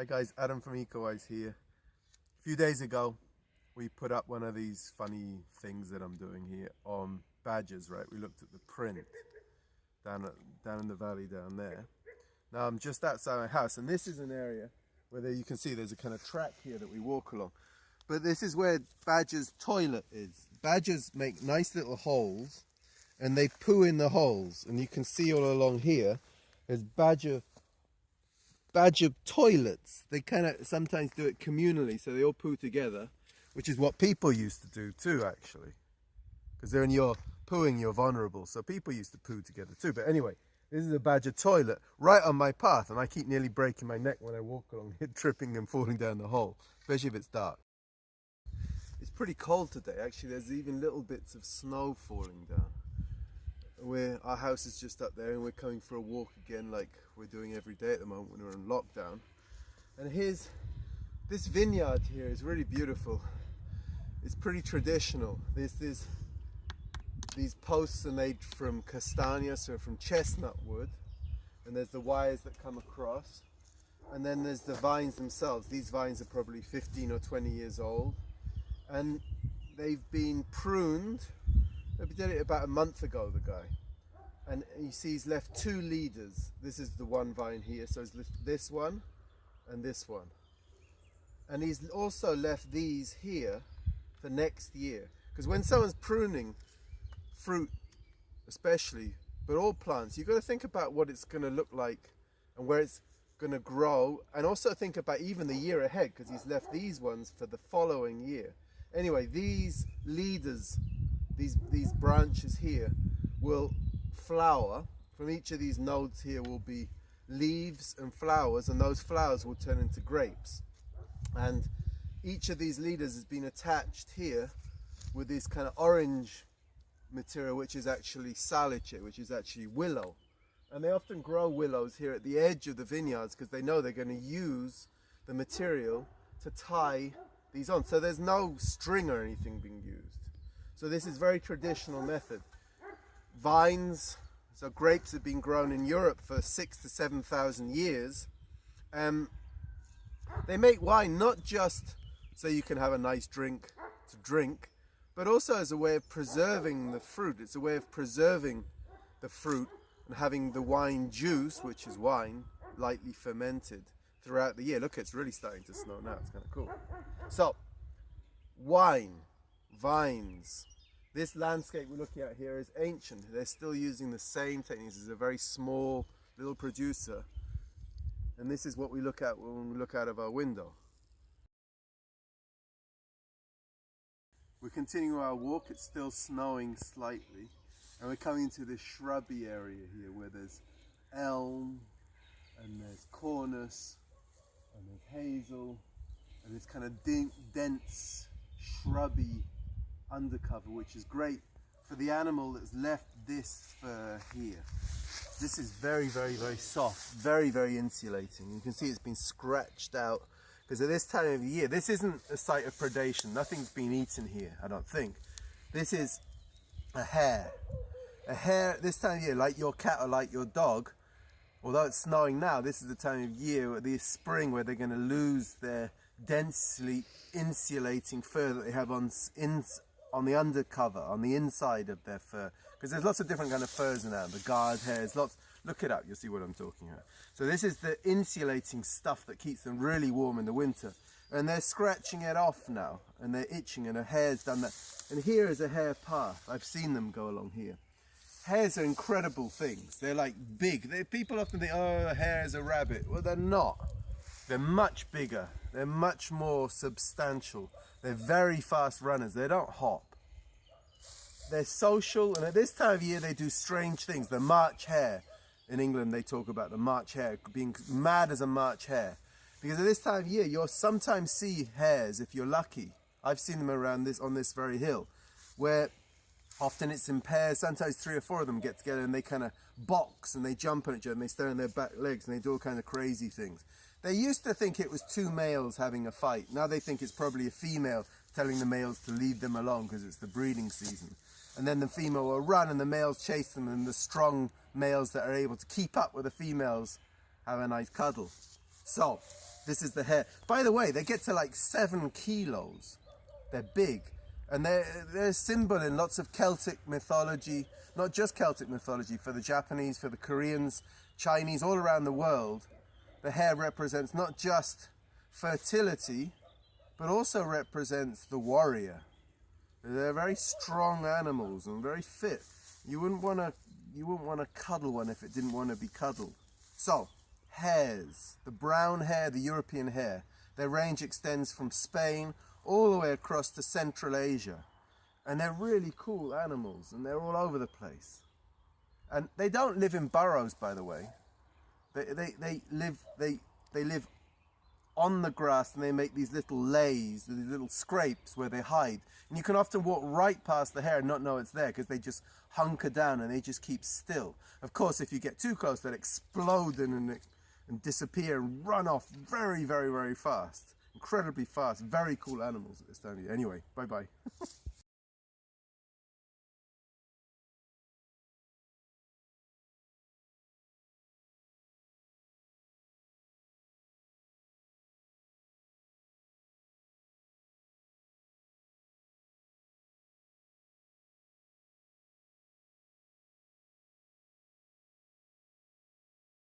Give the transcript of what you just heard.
guys, Adam from Ecowise here. A few days ago we put up one of these funny things that I'm doing here on badgers, right? We looked at the print down in the valley down there. Now I'm just outside my house, and this is an area where you can see there's a kind of track here that we walk along. But this is where badgers' toilet is. Badgers make nice little holes and they poo in the holes, and you can see all along here there's badger toilets. They kind of sometimes do it communally, so they all poo together, which is what people used to do too, actually, because when you're pooing you're vulnerable, so people used to poo together too. But anyway, this is a badger toilet right on my path, and I keep nearly breaking my neck when I walk along here, tripping and falling down the hole, especially if it's dark. It's pretty cold today, actually. There's even little bits of snow falling down. Our house is just up there, and we're coming for a walk again, like we're doing every day at the moment when we're in lockdown. And here's this vineyard here is really beautiful. It's pretty traditional. These posts are made from castagna, so from chestnut wood, and there's the wires that come across, and then there's the vines themselves. These vines are probably 15 or 20 years old, and they've been pruned. He did it about a month ago, the guy. And you see he's left two leaders. This is the one vine here, so he's left this one and this one. And he's also left these here for next year. Because when someone's pruning fruit especially, but all plants, you've got to think about what it's going to look like and where it's going to grow, and also think about even the year ahead, because he's left these ones for the following year. Anyway, these leaders, these branches here will flower. From each of these nodes here will be leaves and flowers, and those flowers will turn into grapes. And each of these leaders has been attached here with this kind of orange material, which is actually salice, which is actually willow. And they often grow willows here at the edge of the vineyards because they know they're going to use the material to tie these on. So there's no string or anything being used. So this is very traditional method. Vines, so grapes have been grown in Europe for 6,000 to 7,000 years. They make wine not just so you can have a nice drink to drink, but also as a way of preserving the fruit. It's a way of preserving the fruit and having the wine juice, which is wine, lightly fermented throughout the year. Look, it's really starting to snow now. It's kind of cool. So, wine, vines. This landscape we're looking at here is ancient. They're still using the same techniques. This is a very small little producer. And this is what we look at when we look out of our window. We're continuing our walk. It's still snowing slightly. And we're coming to this shrubby area here where there's elm, and there's cornus, and there's hazel, and this kind of dense, shrubby undercover, which is great for the animal that's left this fur here. This is very, very, very soft, very, very insulating. You can see it's been scratched out, because at this time of year, this isn't a site of predation. Nothing's been eaten here, I don't think. This is a hare. A hare this time of year, like your cat or like your dog, although it's snowing now, this is the time of year, this spring, where they're going to lose their densely insulating fur that they have on the undercover, on the inside of their fur. Because there's lots of different kind of furs now, the guard hairs, lots. Look it up, you'll see what I'm talking about. So this is the insulating stuff that keeps them really warm in the winter. And they're scratching it off now, and they're itching, and a hare's done that. And here is a hare path. I've seen them go along here. Hares are incredible things. They're like big. People often think, oh, a hare is a rabbit. Well, they're not. They're much bigger. They're much more substantial. They're very fast runners. They don't hop. They're social, and at this time of year they do strange things. The March hare. In England they talk about the March hare, being mad as a March hare. Because at this time of year you'll sometimes see hares, if you're lucky. I've seen them around on this very hill, where often it's in pairs, sometimes 3 or 4 of them get together and they kind of box and they jump on each other and they stand on their back legs and they do all kind of crazy things. They used to think it was 2 males having a fight. Now they think it's probably a female telling the males to leave them alone because it's the breeding season. And then the female will run and the males chase them, and the strong males that are able to keep up with the females have a nice cuddle. So This is the hare. By the way, they get to like 7 kilos. They're big. And they're a symbol in lots of Celtic mythology, not just Celtic mythology, for the Japanese, for the Koreans, Chinese, all around the world. The hare represents not just fertility, but also represents the warrior. They're very strong animals and very fit. You wouldn't want to cuddle one if it didn't want to be cuddled. So, hares, the brown hare, the European hare, their range extends from Spain all the way across to Central Asia. And they're really cool animals, and they're all over the place. And they don't live in burrows, by the way. They live on the grass, and they make these little lays, these little scrapes where they hide. And you can often walk right past the hare and not know it's there because they just hunker down and they just keep still. Of course, if you get too close, they'll explode and disappear and run off very, very, very fast. Incredibly fast. Very cool animals at this time of year. Anyway, bye-bye.